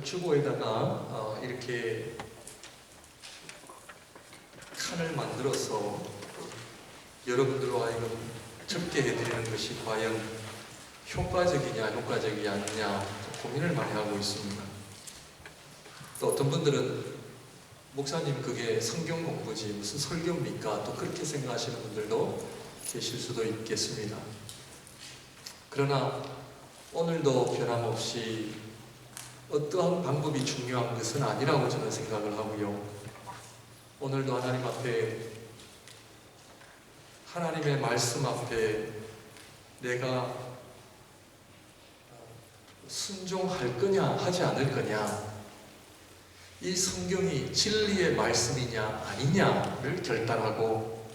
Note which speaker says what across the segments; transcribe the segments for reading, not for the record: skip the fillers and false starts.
Speaker 1: 주보에다가 이렇게 칸을 만들어서 여러분들로 하여금 적게 해드리는 것이 과연 효과적이냐 효과적이지 않느냐 고민을 많이 하고 있습니다. 또 어떤 분들은 목사님 그게 성경 공부지 무슨 설교입니까? 또 그렇게 생각하시는 분들도 계실 수도 있겠습니다. 그러나 오늘도 변함없이 어떠한 방법이 중요한 것은 아니라고 저는 생각을 하고요. 오늘도 하나님 앞에, 하나님의 말씀 앞에 내가 순종할 거냐 하지 않을 거냐, 이 성경이 진리의 말씀이냐 아니냐를 결단하고,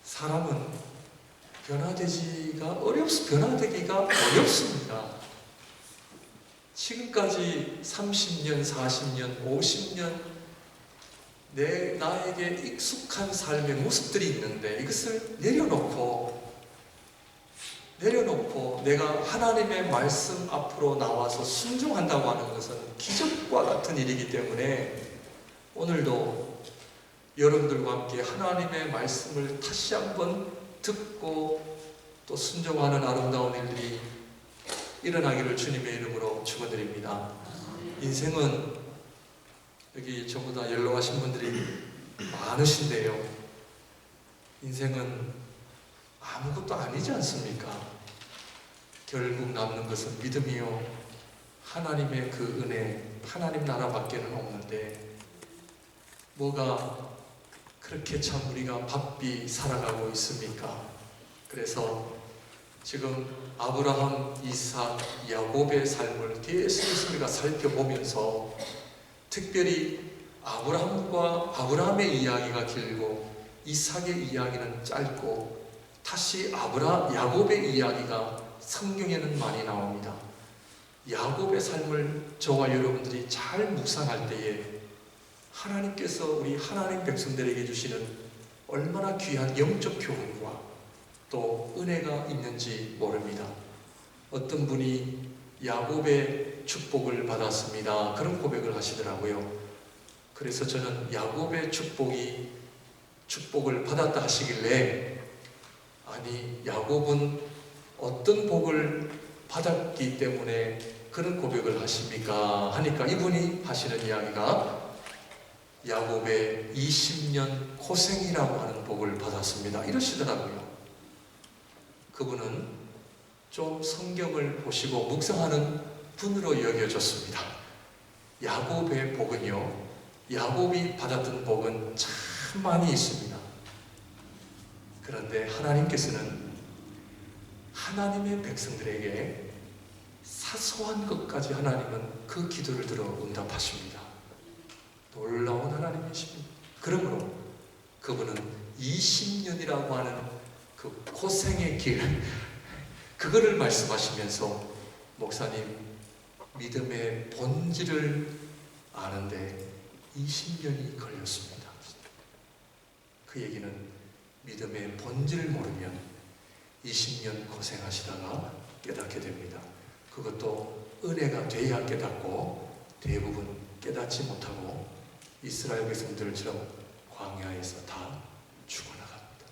Speaker 1: 사람은 변화되기가 어렵습니다. 지금까지 30년, 40년, 50년 나에게 익숙한 삶의 모습들이 있는데 이것을 내려놓고 내가 하나님의 말씀 앞으로 나와서 순종한다고 하는 것은 기적과 같은 일이기 때문에 오늘도 여러분들과 함께 하나님의 말씀을 다시 한번 듣고 또 순종하는 아름다운 일들이 일어나기를 주님의 이름으로 축원드립니다. 인생은, 여기 전부 다 연로하신 분들이 많으신데요, 인생은 아무것도 아니지 않습니까? 결국 남는 것은 믿음이요, 하나님의 그 은혜, 하나님 나라밖에는 없는데 뭐가 그렇게 참 우리가 바삐 살아가고 있습니까? 그래서 지금 아브라함, 이삭, 야곱의 삶을 계속 우리가 살펴보면서 특별히 아브라함의 이야기가 길고 이삭의 이야기는 짧고 다시 야곱의 이야기가 성경에는 많이 나옵니다. 야곱의 삶을 저와 여러분들이 잘 묵상할 때에 하나님께서 우리 하나님 백성들에게 주시는 얼마나 귀한 영적 교훈과 또 은혜가 있는지 모릅니다. 어떤 분이 야곱의 축복을 받았습니다, 그런 고백을 하시더라고요. 그래서 저는 야곱의 축복을 받았다 하시길래, 아니 야곱은 어떤 복을 받았기 때문에 그런 고백을 하십니까? 하니까 이분이 하시는 이야기가 야곱의 20년 고생이라고 하는 복을 받았습니다, 이러시더라고요. 그분은 좀 성경을 보시고 묵상하는 분으로 여겨졌습니다. 야곱의 복은요, 야곱이 받았던 복은 참 많이 있습니다. 그런데 하나님께서는 하나님의 백성들에게 사소한 것까지 하나님은 그 기도를 들어 응답하십니다. 놀라운 하나님이십니다. 그러므로 그분은 20년이라고 하는 그 고생의 길, 그거를 말씀하시면서 목사님 믿음의 본질을 아는데 20년이 걸렸습니다. 그 얘기는 믿음의 본질을 모르면 20년 고생하시다가 깨닫게 됩니다. 그것도 은혜가 돼야 깨닫고 대부분 깨닫지 못하고 이스라엘 백성들처럼 광야에서 다 죽어나갑니다.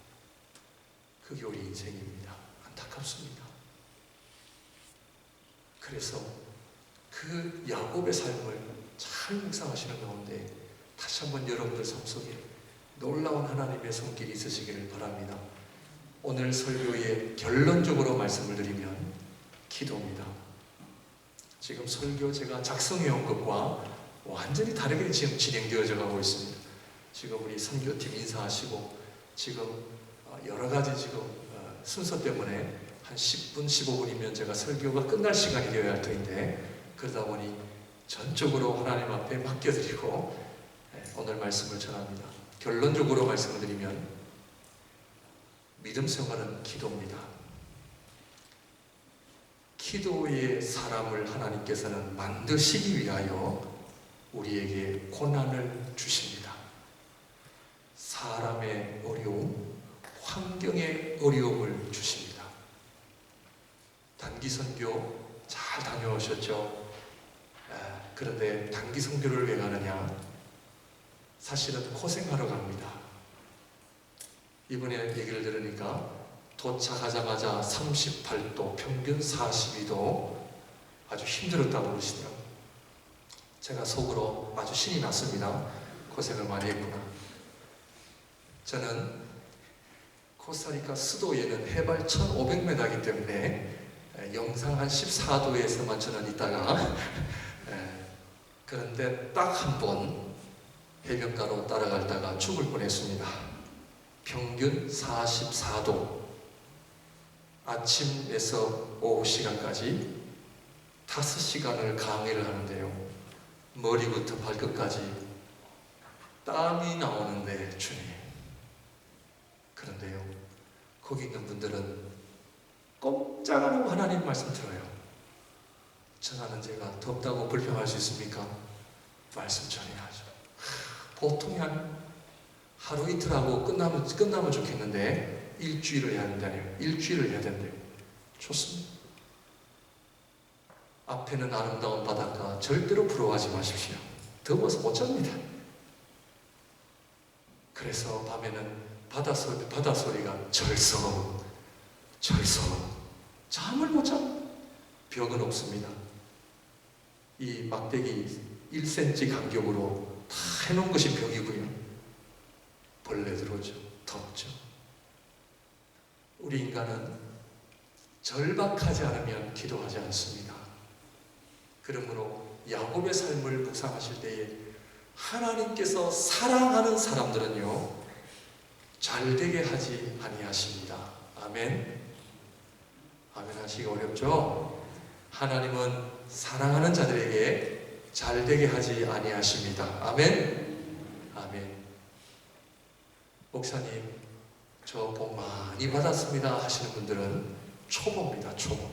Speaker 1: 그게 우리 인생입니다. 안타깝습니다. 그래서 그 야곱의 삶을 잘 묵상하시는 가운데 다시 한번 여러분들 삶 속에 놀라운 하나님의 손길이 있으시기를 바랍니다. 오늘 설교의 결론적으로 말씀을 드리면 기도입니다. 지금 설교 제가 작성해온 것과 완전히 다르게 지금 진행되어져 가고 있습니다. 지금 우리 선교팀 인사하시고 지금 여러 가지 지금 순서 때문에 한 10분, 15분이면 제가 설교가 끝날 시간이 되어야 할 터인데, 그러다 보니 전적으로 하나님 앞에 맡겨드리고 오늘 말씀을 전합니다. 결론적으로 말씀을 드리면 믿음 생활은 기도입니다. 기도의 사람을 하나님께서는 만드시기 위하여 우리에게 고난을 주십니다. 사람의 어려움, 환경의 어려움을 주십니다. 단기 선교 잘 다녀오셨죠? 그런데 단기 선교를 왜 가느냐? 사실은 고생하러 갑니다. 이번에 얘기를 들으니까 도착하자마자 38도, 평균 42도 아주 힘들었다고 그러시더라고요. 제가 속으로 아주 신이 났습니다. 고생을 많이 했구나. 저는 코스타리카 수도에는 해발 1500m이기 때문에 영상 한 14도에서만 저는 있다가 그런데 딱 한 번 해변가로 따라가다가 죽을 뻔했습니다. 평균 44도, 아침에서 오후 시간까지 5시간을 강의를 하는데요. 머리부터 발끝까지 땀이 나오는데 주님. 그런데요, 거기 있는 분들은 꼼짝 안 하고 하나님 말씀 들어요. 전하는 제가 덥다고 불평할 수 있습니까? 말씀 전해야죠. 보통이 하루 이틀 하고 끝나면 좋겠는데 일주일을 해야 된다네요. 일주일을 해야 된대요. 좋습니다. 앞에는 아름다운 바닷가 절대로 부러워하지 마십시오. 더워서 못 잡니다. 그래서 밤에는 바닷소리가 절성 잠을 못 잡니다. 벽은 없습니다. 이 막대기 1cm 간격으로 다 해놓은 것이 벽이고요. 벌레 들어오죠. 덥죠. 우리 인간은 절박하지 않으면 기도하지 않습니다. 그러므로 야곱의 삶을 묵상하실 때에 하나님께서 사랑하는 사람들은요, 잘되게 하지 아니하십니다. 아멘. 아멘 하시기 어렵죠? 하나님은 사랑하는 자들에게 잘되게 하지 아니하십니다. 아멘. 아멘. 목사님, 저 복 많이 받았습니다 하시는 분들은 초보입니다. 초보.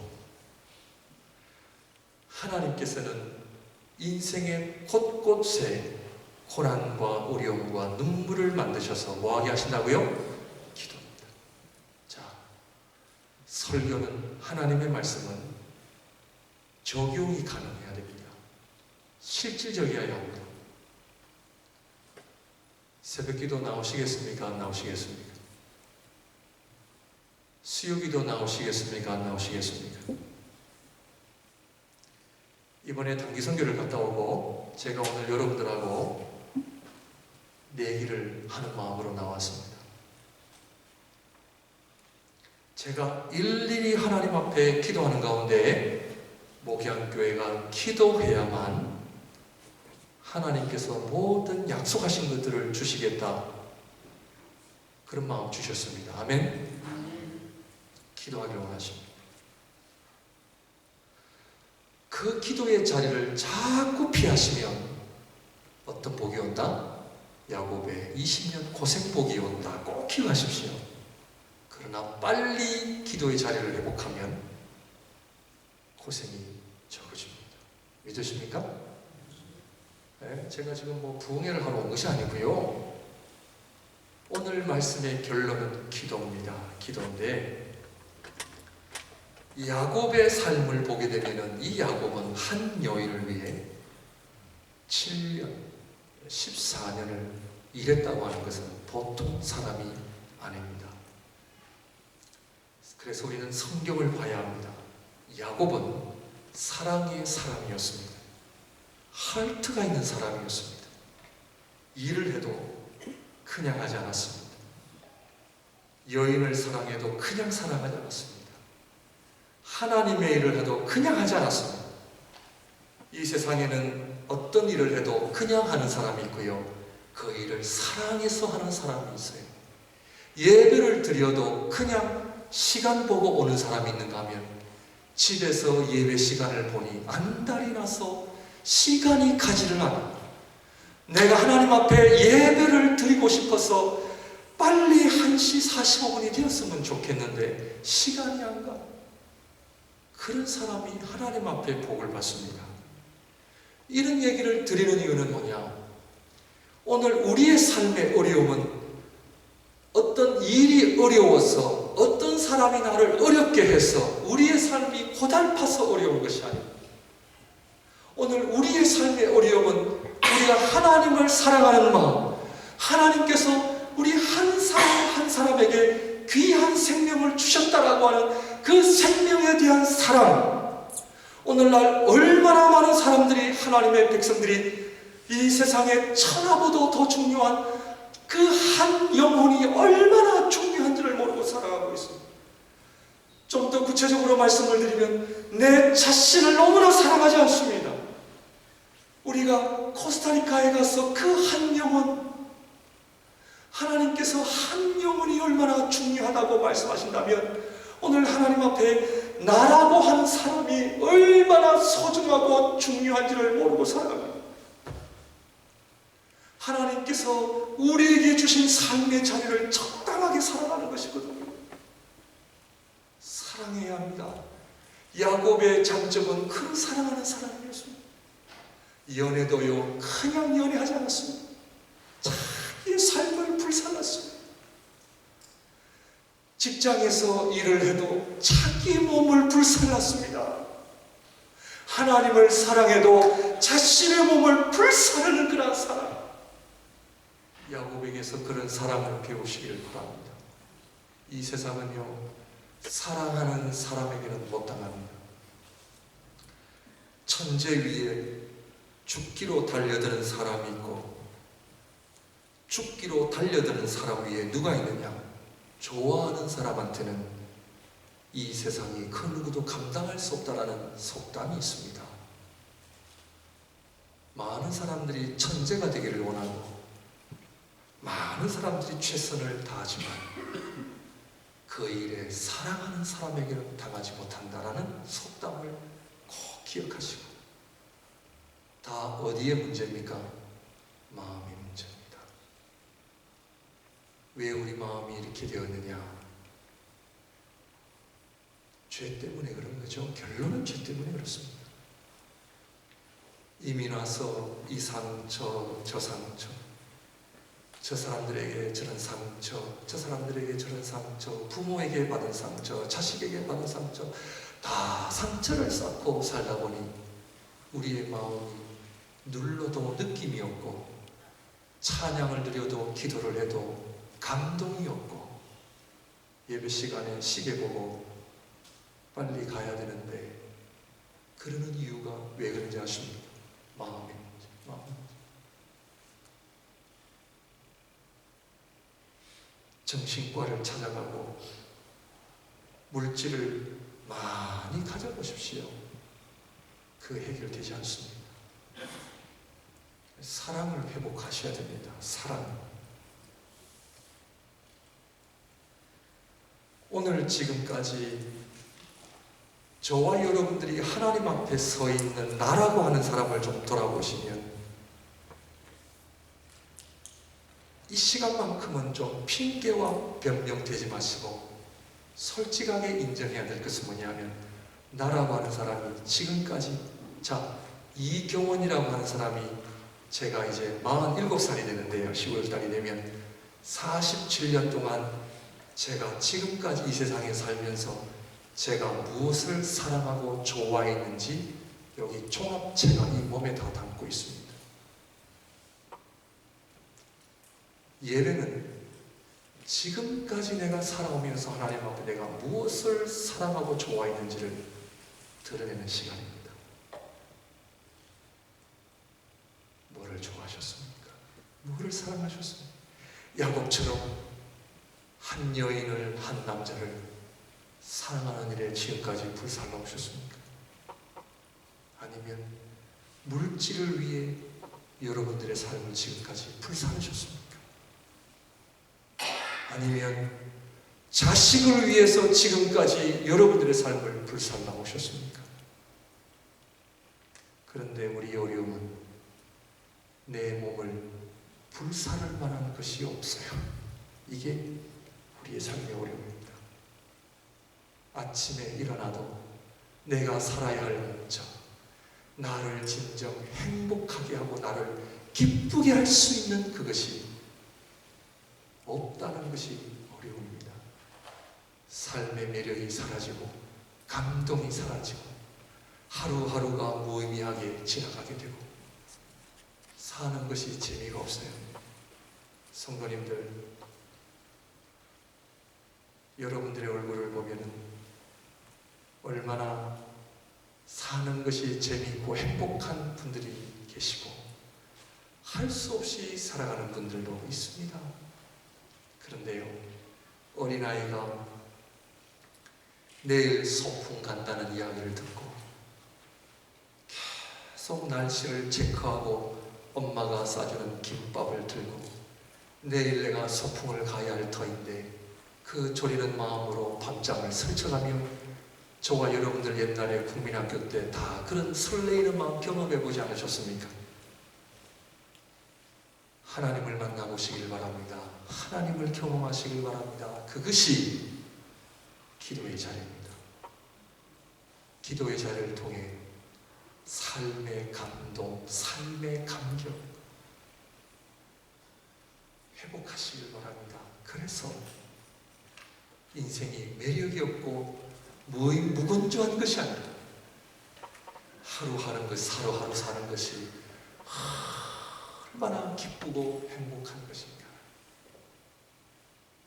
Speaker 1: 하나님께서는 인생의 곳곳에 고난과 어려움과 눈물을 만드셔서 뭐하게 하신다고요? 기도입니다. 자, 설교는, 하나님의 말씀은 적용이 가능해야 됩니다. 실질적이어야 합니다. 새벽기도 나오시겠습니까? 안 나오시겠습니까? 수요기도 나오시겠습니까? 안 나오시겠습니까? 이번에 단기 선교를 갔다 오고 제가 오늘 여러분들하고 내기를 하는 마음으로 나왔습니다. 제가 일일이 하나님 앞에 기도하는 가운데 목양교회가 기도해야만 하나님께서 모든 약속하신 것들을 주시겠다, 그런 마음 주셨습니다. 아멘. 기도하기를 원하십니다. 그 기도의 자리를 자꾸 피하시면 어떤 복이 온다? 야곱의 20년 고생복이 온다. 꼭 기억하십시오. 그러나 빨리 기도의 자리를 회복하면 고생이 적어집니다. 믿으십니까? 네, 제가 지금 부흥회를 하러 온 것이 아니고요. 오늘 말씀의 결론은 기도입니다. 기도인데, 야곱의 삶을 보게 되면 이 야곱은 한 여인을 위해 7년, 14년을 일했다고 하는 것은 보통 사람이 아닙니다. 그래서 우리는 성경을 봐야 합니다. 야곱은 사랑의 사람이었습니다. 하트가 있는 사람이었습니다. 일을 해도 그냥 하지 않았습니다. 여인을 사랑해도 그냥 사랑하지 않았습니다. 하나님의 일을 해도 그냥 하지 않았습니다. 이 세상에는 어떤 일을 해도 그냥 하는 사람이 있고요, 그 일을 사랑해서 하는 사람이 있어요. 예배를 드려도 그냥 시간 보고 오는 사람이 있는가 하면, 집에서 예배 시간을 보니 안달이 나서 시간이 가지를 않아. 내가 하나님 앞에 예배를 드리고 싶어서 빨리 1시 45분이 되었으면 좋겠는데 시간이 안 가. 그런 사람이 하나님 앞에 복을 받습니다. 이런 얘기를 드리는 이유는 뭐냐? 오늘 우리의 삶의 어려움은 어떤 일이 어려워서, 어떤 사람이 나를 어렵게 해서 우리의 삶이 고달파서 어려운 것이 아닙니다. 오늘 우리의 삶의 어려움은 우리가 하나님을 사랑하는 마음, 하나님께서 우리 한 사람 한 사람에게 귀한 생명을 주셨다라고 하는 그 생명에 대한 사랑, 오늘날 얼마나 많은 사람들이, 하나님의 백성들이 이 세상에 천하보다 더 중요한 그 한 영혼이 얼마나 중요한지를 모르고 살아가고 있습니다. 좀 더 구체적으로 말씀을 드리면 내 자신을 너무나 사랑하지 않습니다. 우리가 코스타리카에 가서 그 한 영혼, 하나님께서 한 영혼이 얼마나 중요하다고 말씀하신다면 오늘 하나님 앞에 나라고 하는 사람이 얼마나 소중하고 중요한지를 모르고 살아갑니다. 하나님께서 우리에게 주신 삶의 자리를 적당하게 살아가는 것이거든요. 사랑해야 합니다. 야곱의 장점은 그 사랑하는 사람이었습니다. 연애도요, 그냥 연애하지 않았습니다. 자기의 삶을 불살랐습니다. 직장에서 일을 해도 자기의 몸을 불살랐습니다. 하나님을 사랑해도 자신의 몸을 불사르는 그런 사랑. 야곱에게서 그런 사랑을 배우시기를 바랍니다. 이 세상은요, 사랑하는 사람에게는 못 당합니다. 천재 위에 죽기로 달려드는 사람이 있고, 죽기로 달려드는 사람 위에 누가 있느냐? 좋아하는 사람한테는 이 세상이 그 누구도 감당할 수 없다라는 속담이 있습니다. 많은 사람들이 천재가 되기를 원하고 많은 사람들이 최선을 다하지만 그 일에 사랑하는 사람에게는 당하지 못한다라는 속담을 꼭 기억하시고, 다 어디의 문제입니까? 마음의 문제입니다. 왜 우리 마음이 이렇게 되었느냐? 죄 때문에 그런 거죠. 결론은 죄 때문에 그렇습니다. 이미 나서 이 상처, 저 상처, 저 사람들에게 저런 상처, 저 사람들에게 저런 상처, 부모에게 받은 상처, 자식에게 받은 상처, 다 상처를 쌓고 살다 보니 우리의 마음이 눌러도 느낌이 없고, 찬양을 드려도 기도를 해도 감동이 없고, 예배 시간에 시계 보고 빨리 가야 되는데 그러는 이유가 왜 그런지 아십니까? 마음의 문제, 마음의 문제. 정신과를 찾아가고 물질을 많이 가져보십시오. 그 해결되지 않습니다. 사랑을 회복하셔야 됩니다. 사랑. 오늘 지금까지 저와 여러분들이 하나님 앞에 서 있는 나라고 하는 사람을 좀 돌아보시면 이 시간만큼은 좀 핑계와 변명되지 마시고 솔직하게 인정해야 될 것은 뭐냐면, 나라고 하는 사람이 지금까지, 자, 이경원이라고 하는 사람이, 제가 이제 47살이 되는데요, 10월달이 되면 47년 동안 제가 지금까지 이 세상에 살면서 제가 무엇을 사랑하고 좋아했는지 여기 종합체가 이 몸에 다 담고 있습니다. 예배는 지금까지 내가 살아오면서 하나님 앞에 내가 무엇을 사랑하고 좋아했는지를 드러내는 시간입니다. 뭐를 좋아하셨습니까? 뭐를 사랑하셨습니까? 야곱처럼 한 여인을, 한 남자를 사랑하는 일에 지금까지 불살라 오셨습니까? 아니면 물질을 위해 여러분들의 삶을 지금까지 불살르셨습니까? 아니면 자식을 위해서 지금까지 여러분들의 삶을 불살라 오셨습니까? 그런데 우리의 어려움은 내 몸을 불살을 만한 것이 없어요. 이게 우리의 삶의 어려움입니다. 아침에 일어나도 내가 살아야 할 목적, 나를 진정 행복하게 하고 나를 기쁘게 할 수 있는 그것이 없다는 것이 어려움입니다. 삶의 매력이 사라지고 감동이 사라지고 하루하루가 무의미하게 지나가게 되고 사는 것이 재미가 없어요. 성도님들, 여러분들의 얼굴을 보면은 얼마나 사는 것이 재미있고 행복한 분들이 계시고 할 수 없이 살아가는 분들도 있습니다. 그런데요, 어린아이가 내일 소풍 간다는 이야기를 듣고 계속 날씨를 체크하고 엄마가 싸주는 김밥을 들고 내일 내가 소풍을 가야 할 터인데 그 졸이는 마음으로 밤잠을 설쳐가며 저와 여러분들 옛날에 국민학교 때 다 그런 설레이는 마음 경험해보지 않으셨습니까? 하나님을 만나보시길 바랍니다. 하나님을 경험하시길 바랍니다. 그것이 기도의 자리입니다. 기도의 자리를 통해 삶의 감동, 삶의 감격 회복하시길 바랍니다. 그래서 인생이 매력이 없고 무건조한 것이 아니라 하루하루 사는 것이 얼마나 기쁘고 행복한 것인가.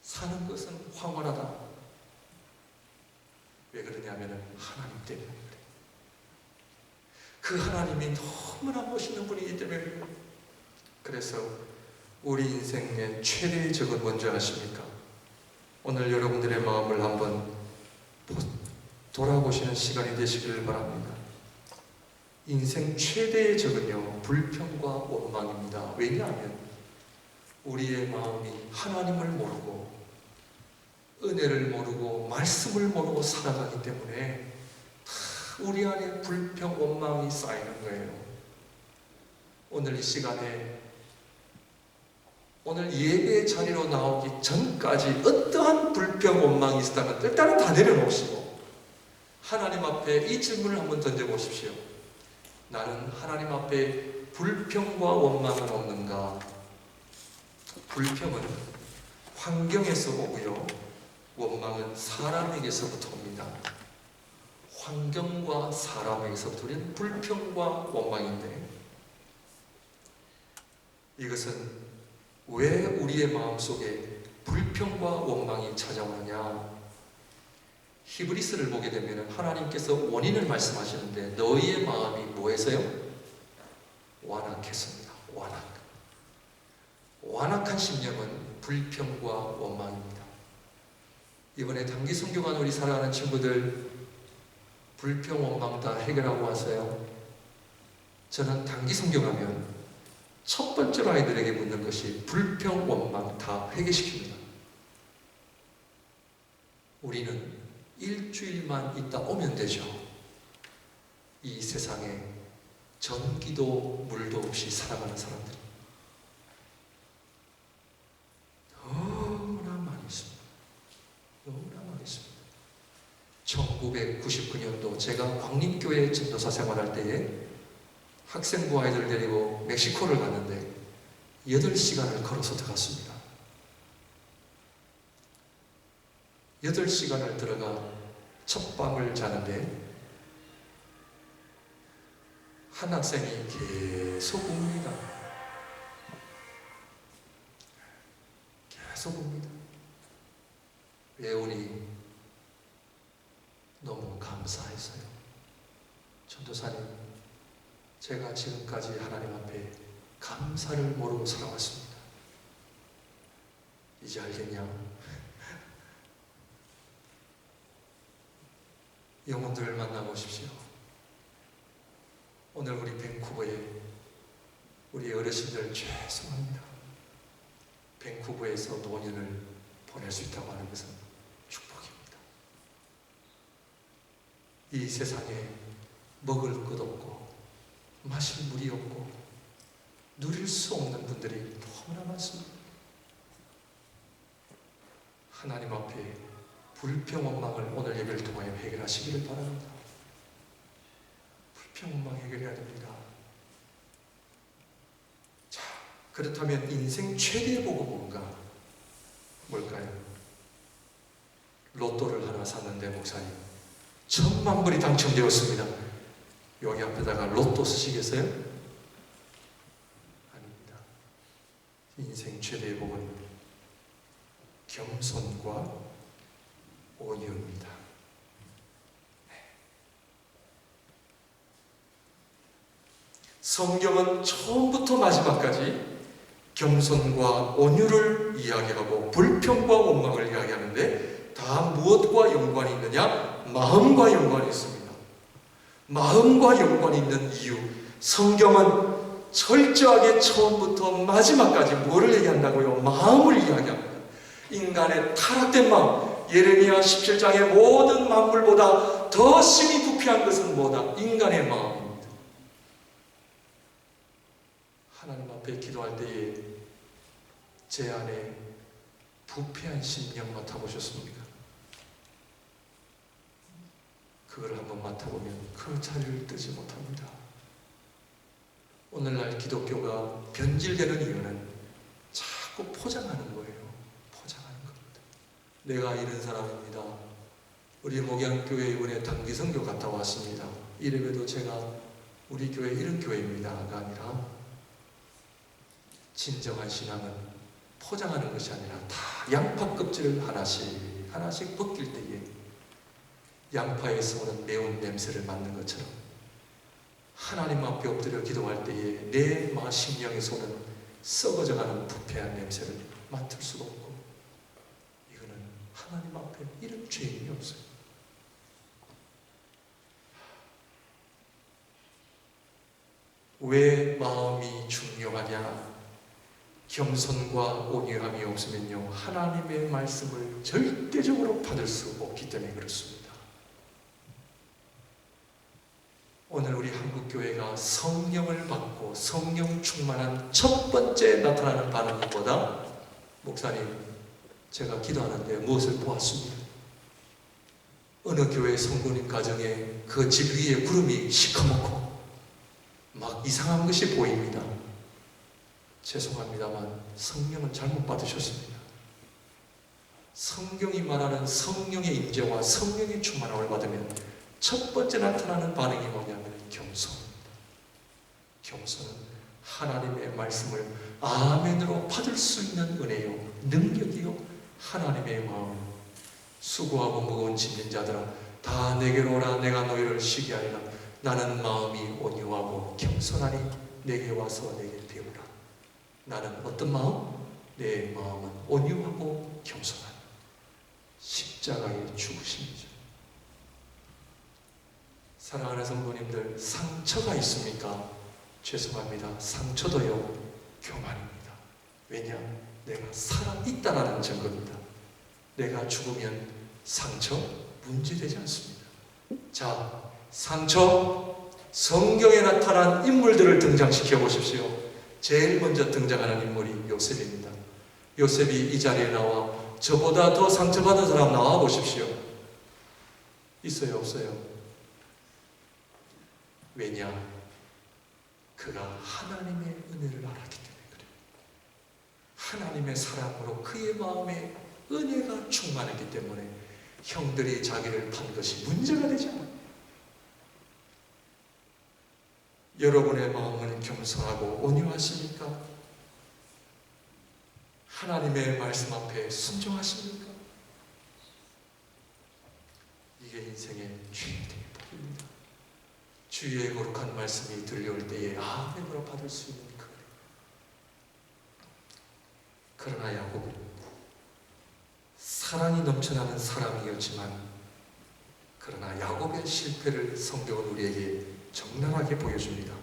Speaker 1: 사는 것은 황홀하다. 왜 그러냐면 하나님 때문에 그래. 그 하나님이 너무나 멋있는 분이기 때문에 그래요. 그래서 우리 인생의 최대의 적은 뭔지 아십니까? 오늘 여러분들의 마음을 한번 돌아보시는 시간이 되시기를 바랍니다. 인생 최대의 적은요, 불평과 원망입니다. 왜냐하면 우리의 마음이 하나님을 모르고 은혜를 모르고 말씀을 모르고 살아가기 때문에 우리 안에 불평, 원망이 쌓이는 거예요. 오늘 이 시간에 오늘 예배 자리로 나오기 전까지 어떠한 불평, 원망이 있었다면 일단은 다 내려놓으시고 하나님 앞에 이 질문을 한번 던져보십시오. 나는 하나님 앞에 불평과 원망은 없는가? 불평은 환경에서 오고요, 원망은 사람에게서부터 옵니다. 환경과 사람에게서부터 우리는 불평과 원망인데, 이것은 왜 우리의 마음속에 불평과 원망이 찾아오느냐? 히브리서를 보게 되면 하나님께서 원인을 말씀하시는데 너희의 마음이 뭐해서요? 완악했습니다. 완악한 심령은 불평과 원망입니다. 이번에 단기 선교관 우리 사랑하는 친구들 불평, 원망 다 해결하고 왔어요. 저는 단기 선교가면 첫 번째로 아이들에게 묻는 것이 불평, 원망 다 회개시킵니다. 우리는 일주일만 있다 오면 되죠. 이 세상에 전기도 물도 없이 살아가는 사람들이 너무나 많이 있습니다. 너무나 많이 있습니다. 1999년도 제가 광림교회 전도사 생활할 때에 학생부 아이들 데리고 멕시코를 갔는데 8시간을 걸어서 들어갔습니다. 8시간을 들어가 첫 밤을 자는데 한 학생이 계속 웁니다. 계속 웁니다. 왜 우니? 너무 감사해서요. 전도사님, 제가 지금까지 하나님 앞에 감사를 모르고 살아왔습니다. 이제 알겠냐? 영혼들을 만나보십시오. 오늘 우리 밴쿠버에 우리 어르신들 죄송합니다. 밴쿠버에서 노년을 보낼 수 있다고 하는 것은 축복입니다. 이 세상에 먹을 것 없고 마실 물이 없고 누릴 수 없는 분들이 너무나 많습니다. 하나님 앞에 불평, 원망을 오늘 예배를 통하여 해결하시기를 바랍니다. 불평, 원망 해결해야 됩니다. 자, 그렇다면 인생 최대의 복은 뭔가? 뭘까요? 로또를 하나 샀는데 목사님 1,000만 불이 당첨되었습니다. 여기 앞에다가 로또 쓰시겠어요? 아닙니다. 인생 최대의 복은 겸손과 온유입니다. 성경은 처음부터 마지막까지 겸손과 온유를 이야기하고 불평과 원망을 이야기하는데 다 무엇과 연관이 있느냐? 마음과 연관이 있습니다. 마음과 연관이 있는 이유, 성경은 철저하게 처음부터 마지막까지 뭐를 얘기한다고요? 마음을 이야기합니다. 인간의 타락된 마음, 예레미야 17장의 모든 만물보다 더 심히 부패한 것은 뭐다? 인간의 마음입니다. 하나님 앞에 기도할 때에 제 안에 부패한 심령 맡아보셨습니까? 그걸 한번 맡아보면 그 자리를 뜨지 못합니다. 오늘날 기독교가 변질되는 이유는 자꾸 포장하는 거예요. 포장하는 겁니다. 내가 이런 사람입니다. 우리 목양교회 이번에 단기선교 갔다 왔습니다. 이래봬도 제가 우리 교회 이런 교회입니다가 아니라 진정한 신앙은 포장하는 것이 아니라 다 양파 껍질을 하나씩 하나씩 벗길 때에 양파에서 오는 매운 냄새를 맡는 것처럼 하나님 앞에 엎드려 기도할 때에 내 심령에서 오는 썩어져가는 부패한 냄새를 맡을 수가 없고, 이거는 하나님 앞에 이런 죄인이 없어요. 왜 마음이 중요하냐? 겸손과 온유함이 없으면요, 하나님의 말씀을 절대적으로 받을 수 없기 때문에 그렇습니다. 오늘 우리 한국교회가 성령을 받고 성령 충만한 첫 번째 나타나는 반응이 뭐다? 목사님, 제가 기도하는데 무엇을 보았습니다. 어느 교회 성도님 가정에 그 집 위에 구름이 시커멓고 막 이상한 것이 보입니다. 죄송합니다만 성령은 잘못 받으셨습니다. 성경이 말하는 성령의 임재와 성령의 충만함을 받으면 첫 번째 나타나는 반응이 뭐냐면 겸손입니다. 겸손은 하나님의 말씀을 아멘으로 받을 수 있는 은혜요, 능력이요, 하나님의 마음. 수고하고 무거운 짐진 자들아 다 내게로 오라. 내가 너희를 쉬게 하리라. 나는 마음이 온유하고 겸손하니 내게 와서 내게 배우라. 나는 어떤 마음? 내 마음은 온유하고 겸손한 십자가의 죽으심이죠. 사랑하는 성도님들, 상처가 있습니까? 죄송합니다. 상처도요, 교만입니다. 왜냐? 내가 살아있다라는 증거입니다. 내가 죽으면 상처 문제되지 않습니다. 자, 상처, 성경에 나타난 인물들을 등장시켜 보십시오. 제일 먼저 등장하는 인물이 요셉입니다. 요셉이 이 자리에 나와 저보다 더 상처받은 사람 나와 보십시오. 있어요, 없어요? 왜냐? 그가 하나님의 은혜를 알았기 때문에 그래요. 하나님의 사랑으로 그의 마음에 은혜가 충만했기 때문에 형들이 자기를 판 것이 문제가 되지 않아요. 여러분의 마음은 겸손하고 온유하십니까? 하나님의 말씀 앞에 순종하십니까? 이게 인생의 최대의 복입니다. 주의 거룩한 말씀이 들려올 때에 아멘으로 받을 수 있는 그 은혜. 그러나 야곱은 사랑이 넘쳐나는 사람이었지만, 그러나 야곱의 실패를 성경은 우리에게 적나라하게 보여줍니다.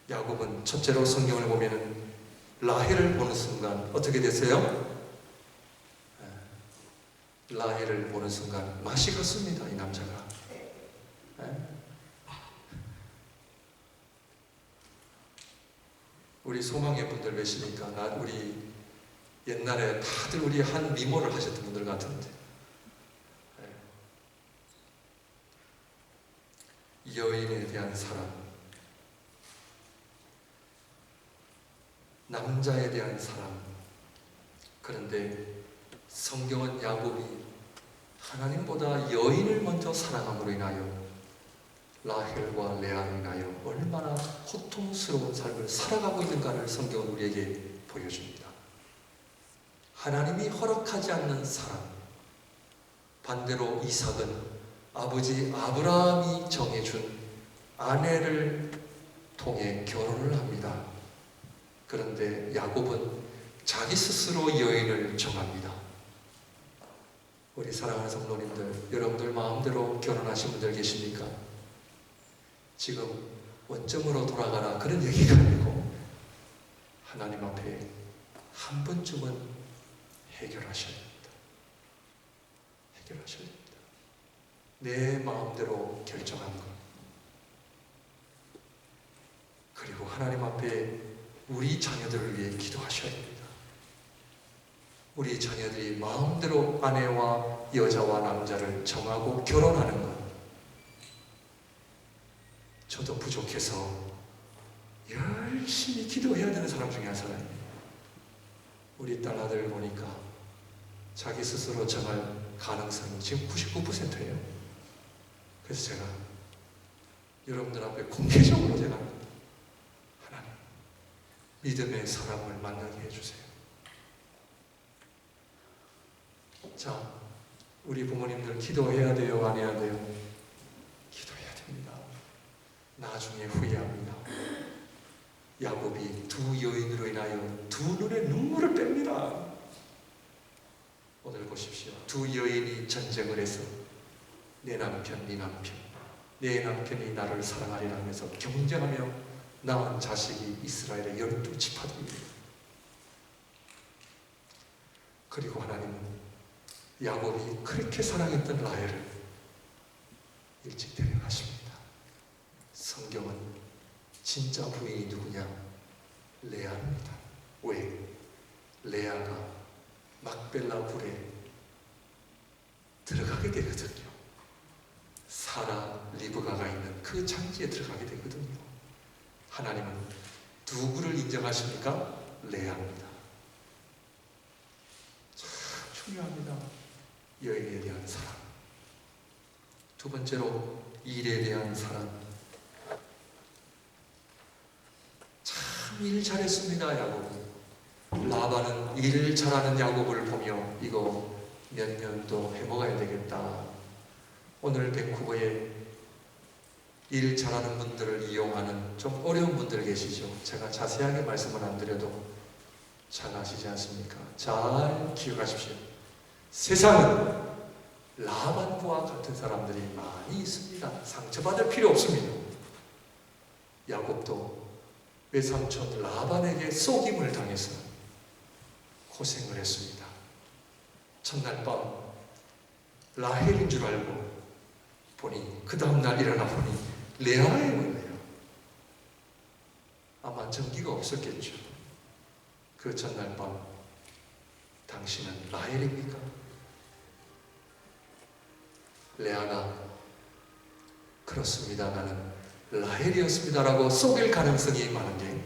Speaker 1: 야곱은 첫째로 성경을 보면은 라헬을 보는 순간 어떻게 되세요? 라헬을 보는 순간 맛이 갔습니다. 이 남자가. 우리 소망의 분들 계십니까? 우리 옛날에 다들 우리 한 미모를 하셨던 분들 같은데, 여인에 대한 사랑, 남자에 대한 사랑. 그런데 성경은 야곱이 하나님보다 여인을 먼저 사랑함으로 인하여 라헬과 레아로 인하여 얼마나 고통스러운 삶을 살아가고 있는가를 성경은 우리에게 보여줍니다. 하나님이 허락하지 않는 사랑, 반대로 이삭은 아버지 아브라함이 정해준 아내를 통해 결혼을 합니다. 그런데 야곱은 자기 스스로 여인을 정합니다. 우리 사랑하는 성도님들, 여러분들 마음대로 결혼하신 분들 계십니까? 지금 원점으로 돌아가라 그런 얘기가 아니고 하나님 앞에 한 번쯤은 해결하셔야 됩니다. 해결하셔야 됩니다. 내 마음대로 결정한 것. 그리고 하나님 앞에 우리 자녀들을 위해 기도하셔야 됩니다. 우리 자녀들이 마음대로 아내와 여자와 남자를 정하고 결혼하는 것. 저도 부족해서 열심히 기도해야 되는 사람 중에 한 사람이에요. 우리 딸 아들 보니까 자기 스스로 정할 가능성이 지금 99%예요. 그래서 제가 여러분들 앞에 공개적으로 제가 하나님 믿음의 사람을 만나게 해주세요. 자, 우리 부모님들 기도해야 돼요? 안 해야 돼요? 기도해야 됩니다. 나중에 후회합니다. 야곱이 두 여인으로 인하여 두 눈에 눈물을 뺍니다. 오늘 보십시오. 두 여인이 전쟁을 해서 내 남편, 네 남편, 내 남편이 나를 사랑하리라 하면서 경쟁하며 낳은 자식이 이스라엘의 12지파들입니다. 그리고 하나님은 야곱이 그렇게 사랑했던 라헬을 일찍 데려가십니다. 성경은 진짜 부인이 누구냐? 레아입니다. 왜? 레아가 막벨라 불에 들어가게 되거든요. 사라, 리브가가 있는 그 장지에 들어가게 되거든요. 하나님은 누구를 인정하십니까? 레아입니다. 참 중요합니다. 여인에 대한 사랑. 두 번째로 일에 대한 사랑. 참 일 잘했습니다. 야곱이. 라반은 일 잘하는 야곱을 보며 이거 몇 년도 해먹어야 되겠다. 오늘 밴쿠버에 일 잘하는 분들을 이용하는 좀 어려운 분들 계시죠? 제가 자세하게 말씀을 안 드려도 잘 아시지 않습니까? 잘 기억하십시오. 세상은 라반과 같은 사람들이 많이 있습니다. 상처받을 필요 없습니다. 야곱도 외삼촌 라반에게 속임을 당해서 고생을 했습니다. 첫날 밤 라헬인 줄 알고 보니 그 다음날 일어나 보니 레아의 거예요. 아마 전기가 없었겠죠. 그 전날 밤 당신은 라헬입니까? 레아가 그렇습니다. 나는 라헬이었습니다라고 속일 가능성이 많은 게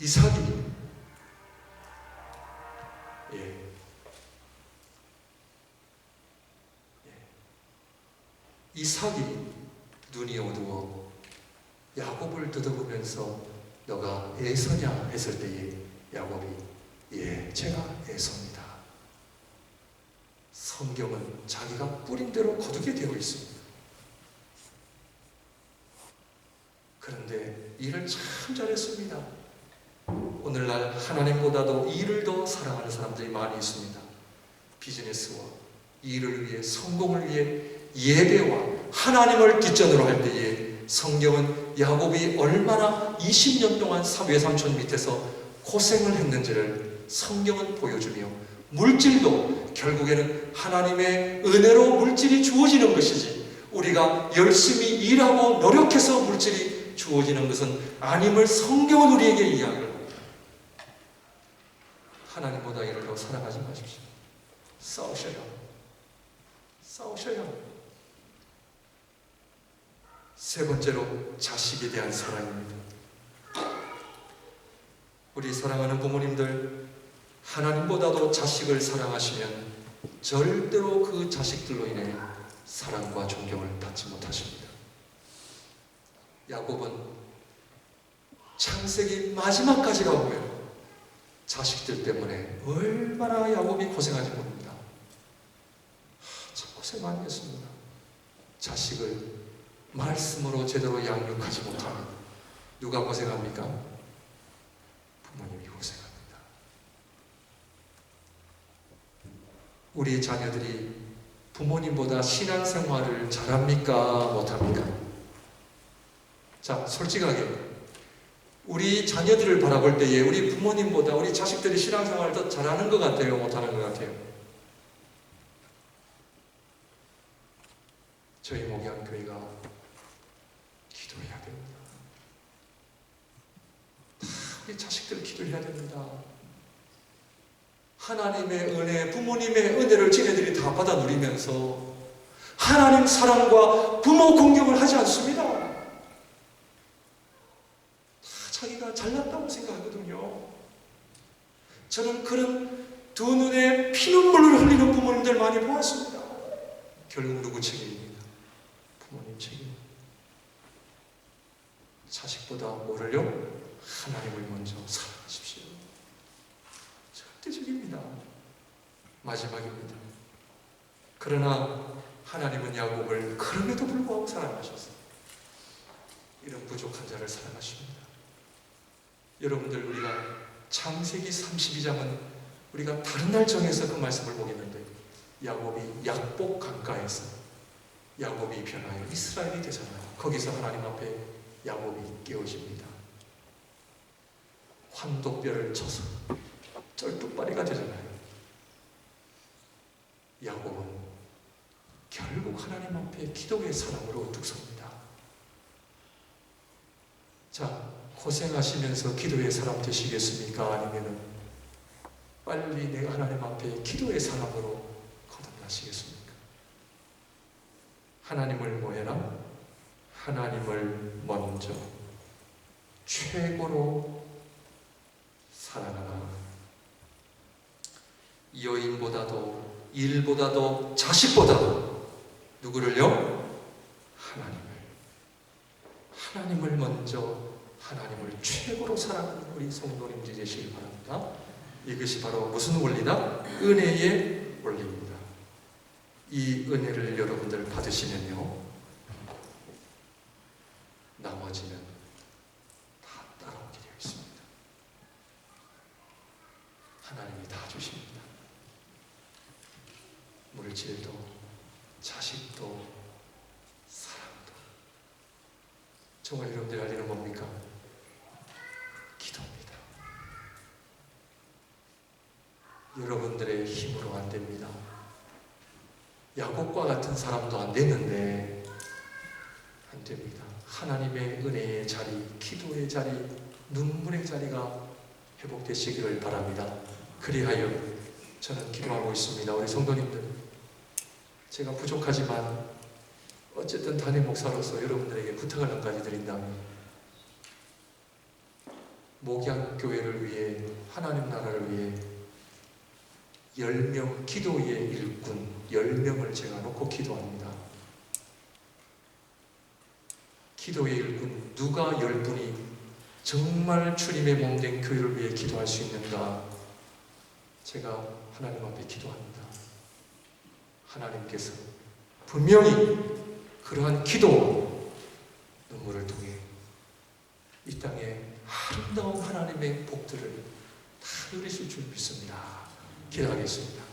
Speaker 1: 이삭이 이삭이 눈이 어두워 야곱을 뜯어보면서 너가 에서냐 했을 때에 야곱이 예, 제가 에서입니다. 성경은 자기가 뿌린 대로 거두게 되어 있습니다. 그런데 일을 참 잘했습니다. 오늘날 하나님보다도 일을 더 사랑하는 사람들이 많이 있습니다. 비즈니스와 일을 위해, 성공을 위해 예배와 하나님을 뒷전으로 할 때에 성경은 야곱이 얼마나 20년 동안 외삼촌 밑에서 고생을 했는지를 성경은 보여주며 물질도 결국에는 하나님의 은혜로 물질이 주어지는 것이지 우리가 열심히 일하고 노력해서 물질이 주어지는 것은 아님을 성경은 우리에게 이야기를 합니다. 하나님보다 이를 더 사랑하지 마십시오. 싸우셔야 합니다. 세 번째로 자식에 대한 사랑입니다. 우리 사랑하는 부모님들, 하나님보다도 자식을 사랑하시면 절대로 그 자식들로 인해 사랑과 존경을 받지 못하십니다. 야곱은 창세기 마지막까지가 보면 자식들 때문에 얼마나 야곱이 고생하지 모릅니다. 참 고생 많이 했습니다. 자식을 말씀으로 제대로 양육하지 못하면 누가 고생합니까? 부모님이 고생합니다. 우리 자녀들이 부모님보다 신앙생활을 잘합니까? 못합니까? 자, 솔직하게 우리 자녀들을 바라볼 때에 우리 부모님보다 우리 자식들이 신앙생활을 더 잘하는 것 같아요? 못하는 것 같아요? 저희 목양교회가 기도해야 됩니다. 우리 자식들 기도해야 됩니다. 하나님의 은혜, 부모님의 은혜를 지네들이 다 받아 누리면서 하나님 사랑과 부모 공경을 하지 않습니다. 다 자기가 잘났다고 생각하거든요. 저는 그런 두 눈에 피눈물을 흘리는 부모님들 많이 보았습니다. 결국 누구 책임입니다? 부모님 책임. 자식보다 뭐를요? 하나님을 먼저 사랑하십시오. 절대적입니다. 마지막입니다. 그러나 하나님은 야곱을 그럼에도 불구하고 사랑하셨어요. 이런 부족한 자를 사랑하십니다. 여러분들, 우리가 창세기 32장은 우리가 다른 날 정해서 그 말씀을 보겠는데, 야곱이 약복 강가에서 야곱이 변하여 이스라엘이 되잖아요. 거기서 하나님 앞에 야곱이 깨어집니다. 환도뼈를 쳐서 쩔뚝발이가 되잖아요. 야곱은 결국 하나님 앞에 기도의 사람으로 우뚝 섭니다. 자, 고생하시면서 기도의 사람 되시겠습니까? 아니면은 빨리 내가 하나님 앞에 기도의 사람으로 거듭나시겠습니까? 하나님을 뭐해라? 하나님을 먼저 최고로 사랑하라. 여인보다도 일보다도 자식보다도 누구를요? 하나님을 먼저, 하나님을 최고로 사랑하는 우리 성도님들이 되시길 바랍니다. 이것이 바로 무슨 원리다? 은혜의 원리입니다. 이 은혜를 여러분들 받으시면요, 나머지는 다 따라오게 되어 있습니다. 하나님이 다 주십니다. 물질도, 자식도, 사랑도. 정말 여러분들 할 일은 뭡니까? 기도입니다. 여러분들의 힘으로 안 됩니다. 야곱과 같은 사람도 안 됐는데 안 됩니다. 하나님의 은혜의 자리, 기도의 자리, 눈물의 자리가 회복되시기를 바랍니다. 그리하여 저는 기도하고 있습니다. 우리 성도님들, 제가 부족하지만 어쨌든 담임 목사로서 여러분들에게 부탁을 한 가지 드린다면, 목양교회를 위해, 하나님 나라를 위해 10명 기도의 일꾼 10명을 제가 놓고 기도합니다. 기도의 일꾼, 누가 10분이 정말 주님의 몸된 교회를 위해 기도할 수 있는가? 제가 하나님 앞에 기도합니다. 하나님께서 분명히 그러한 기도, 눈물을 통해 이 땅에 아름다운 하나님의 복들을 다 누리실 줄 믿습니다. 기도하겠습니다.